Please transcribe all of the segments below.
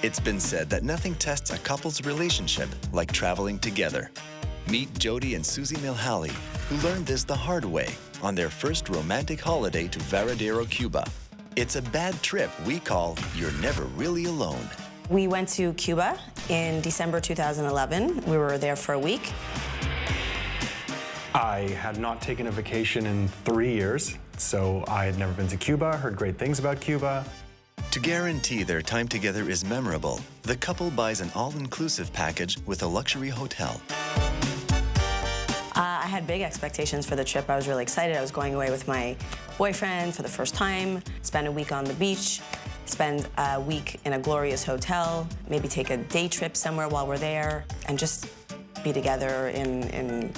It's been said that nothing tests a couple's relationship like traveling together. Meet Jody and Susie Milhali, who learned this the hard way on their first romantic holiday to Varadero, Cuba. It's a bad trip we call You're Never Really Alone. We went to Cuba in December 2011. We were there for a week. I had not taken a vacation in 3 years, so I had never been to Cuba, heard great things about Cuba. To guarantee their time together is memorable, the couple buys an all-inclusive package with a luxury hotel. I had big expectations for the trip. I was really excited. I was going away with my boyfriend for the first time, spend a week on the beach, spend a week in a glorious hotel, maybe take a day trip somewhere while we're there, and just be together in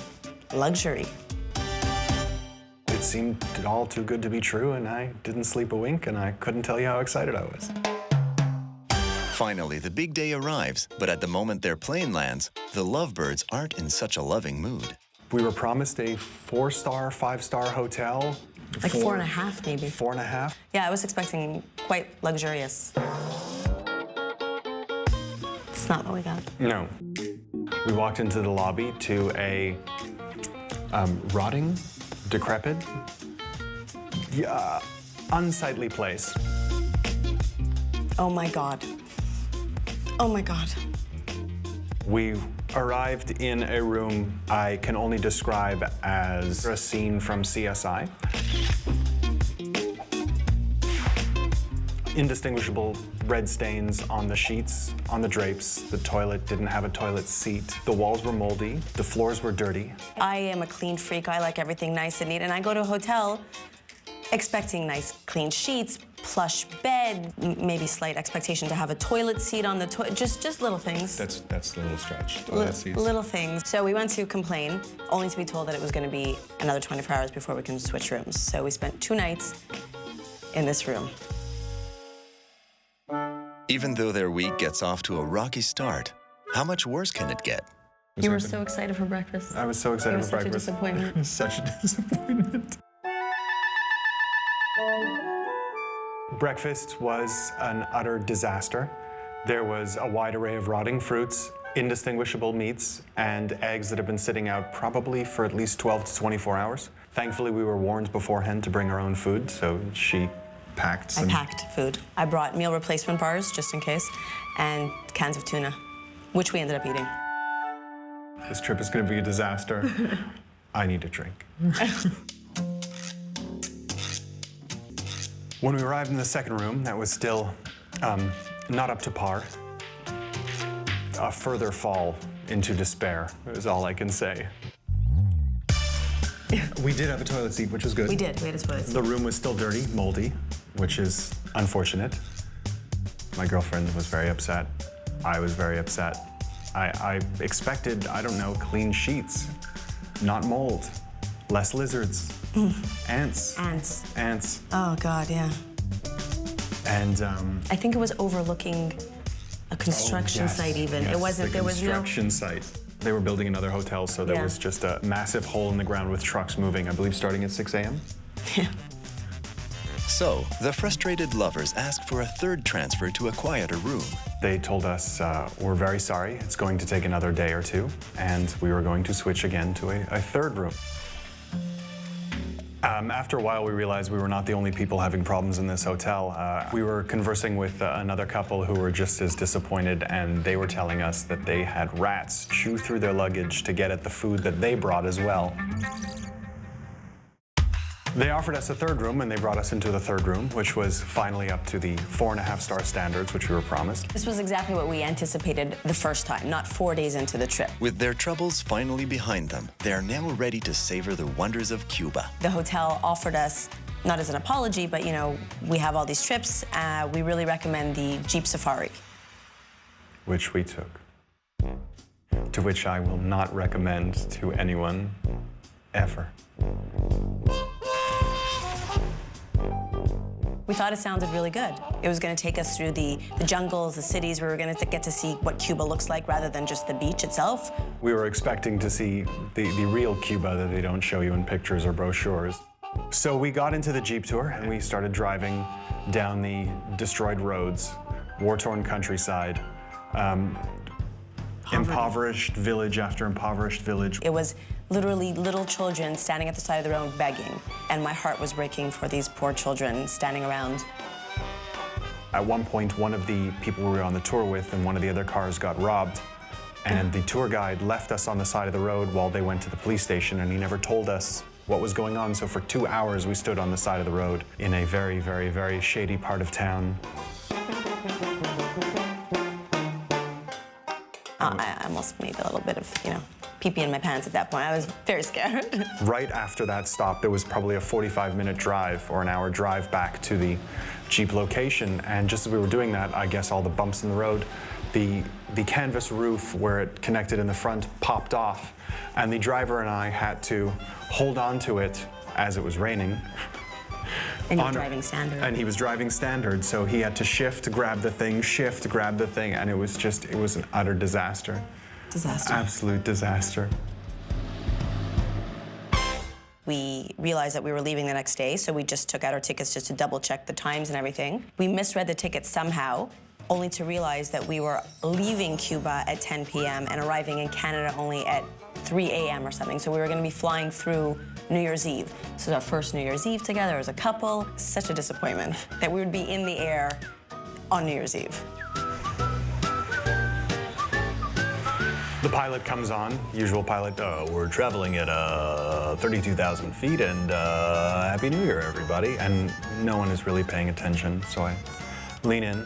luxury. It seemed all too good to be true, and I didn't sleep a wink, and I couldn't tell you how excited I was. Finally, the big day arrives, but at the moment their plane lands, the lovebirds aren't in such a loving mood. We were promised a 4-star, 5-star hotel. Like 4.5, maybe. 4.5? Yeah, I was expecting quite luxurious. It's not what we got. No. We walked into the lobby to a rotting, decrepit, unsightly place. Oh my God. Oh my God. We arrived in a room I can only describe as a scene from CSI. Indistinguishable red stains on the sheets, on the drapes. The toilet didn't have a toilet seat. The walls were moldy. The floors were dirty. I am a clean freak. I like everything nice and neat. And I go to a hotel expecting nice, clean sheets, plush bed, maybe slight expectation to have a toilet seat on the toilet, just little things. That's a little stretch. Toilet seats. Little things. So we went to complain, only to be told that it was going to be another 24 hours before we can switch rooms. So we spent 2 nights in this room. Even though their week gets off to a rocky start, how much worse can it get? You were so excited for breakfast. I was so excited for breakfast. It was such a disappointment. Such a disappointment. Breakfast was an utter disaster. There was a wide array of rotting fruits, indistinguishable meats, and eggs that had been sitting out probably for at least 12 to 24 hours. Thankfully, we were warned beforehand to bring our own food, so she packed some... I packed food. I brought meal replacement bars, just in case, and cans of tuna, which we ended up eating. This trip is going to be a disaster. I need a drink. When we arrived in the second room, that was still not up to par. A further fall into despair is all I can say. We did have a toilet seat, which was good. We did. We had a toilet seat. The room was still dirty, moldy, which is unfortunate. My girlfriend was very upset. I was very upset. I expected, I don't know, clean sheets, not mold, less lizards, ants. Ants. Oh, God, yeah. And I think it was overlooking a construction site even. Yes, It wasn't, there was no... construction site. They were building another hotel, so there was just a massive hole in the ground with trucks moving, I believe starting at 6 a.m. Yeah. So, the frustrated lovers asked for a third transfer to a quieter room. They told us, we're very sorry, it's going to take another day or two, and we were going to switch again to a third room. After a while, we realized we were not the only people having problems in this hotel. We were conversing with another couple who were just as disappointed, and they were telling us that they had rats chew through their luggage to get at the food that they brought as well. They offered us a third room, and they brought us into the third room, which was finally up to the 4.5-star standards, which we were promised. This was exactly what we anticipated the first time, not 4 days into the trip. With their troubles finally behind them, they are now ready to savor the wonders of Cuba. The hotel offered us, not as an apology, but, you know, we have all these trips. We really recommend the Jeep Safari. Which we took. To which I will not recommend to anyone, ever. We thought it sounded really good. It was going to take us through the jungles, the cities. We were going to get to see what Cuba looks like rather than just the beach itself. We were expecting to see the real Cuba that they don't show you in pictures or brochures. So we got into the Jeep tour and we started driving down the destroyed roads war-torn countryside, impoverished village after impoverished village. It was literally little children standing at the side of the road begging, and my heart was breaking for these poor children standing around. At one point, one of the people we were on the tour with and one of the other cars got robbed, and the tour guide left us on the side of the road while they went to the police station, and he never told us what was going on. So for 2 hours, we stood on the side of the road in a very, very, very shady part of town. I almost made a little bit of, pee-pee in my pants at that point. I was very scared. Right after that stop, there was probably a 45-minute drive or an hour drive back to the Jeep location. And just as we were doing that, I guess all the bumps in the road, the canvas roof where it connected in the front popped off. And the driver and I had to hold on to it as it was raining. And you were driving standard. And he was driving standard, so he had to shift, grab the thing, shift, grab the thing, and it was an utter disaster. Disaster. Absolute disaster. We realized that we were leaving the next day, so we just took out our tickets just to double check the times and everything. We misread the tickets somehow, only to realize that we were leaving Cuba at 10 p.m. and arriving in Canada only at 3 a.m. or something. So we were going to be flying through New Year's Eve. This was our first New Year's Eve together as a couple. Such a disappointment that we would be in the air on New Year's Eve. The pilot comes on, usual pilot, we're traveling at 32,000 feet and Happy New Year, everybody. And no one is really paying attention, so I lean in,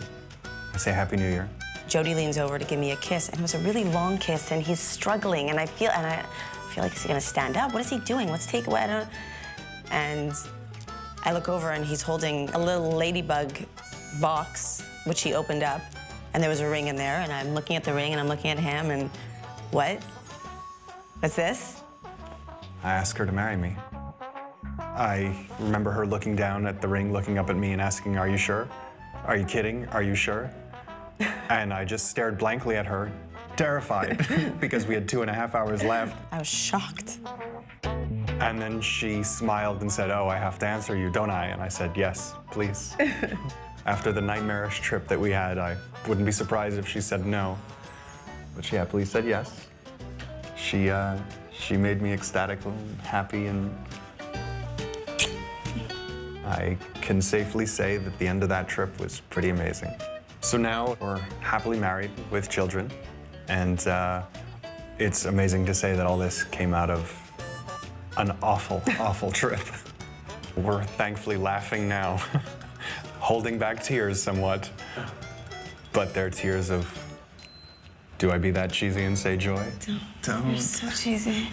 I say Happy New Year. Jody leans over to give me a kiss, and it was a really long kiss, and he's struggling, and I feel like he's gonna stand up. What is he doing? What's taking away? And I look over, and he's holding a little ladybug box, which he opened up, and there was a ring in there, and I'm looking at the ring, and I'm looking at him, and what? What's this? I asked her to marry me. I remember her looking down at the ring, looking up at me and asking, are you sure? Are you kidding? Are you sure? And I just stared blankly at her, terrified, because we had 2.5 hours left. I was shocked. And then she smiled and said, oh, I have to answer you, don't I? And I said, yes, please. After the nightmarish trip that we had, I wouldn't be surprised if she said no. But she happily said yes. She made me ecstatic and happy, and I can safely say that the end of that trip was pretty amazing. So now we're happily married with children, and it's amazing to say that all this came out of an awful, awful trip. We're thankfully laughing now, holding back tears somewhat, but they're tears of, do I be that cheesy and say joy? Don't. You're so cheesy.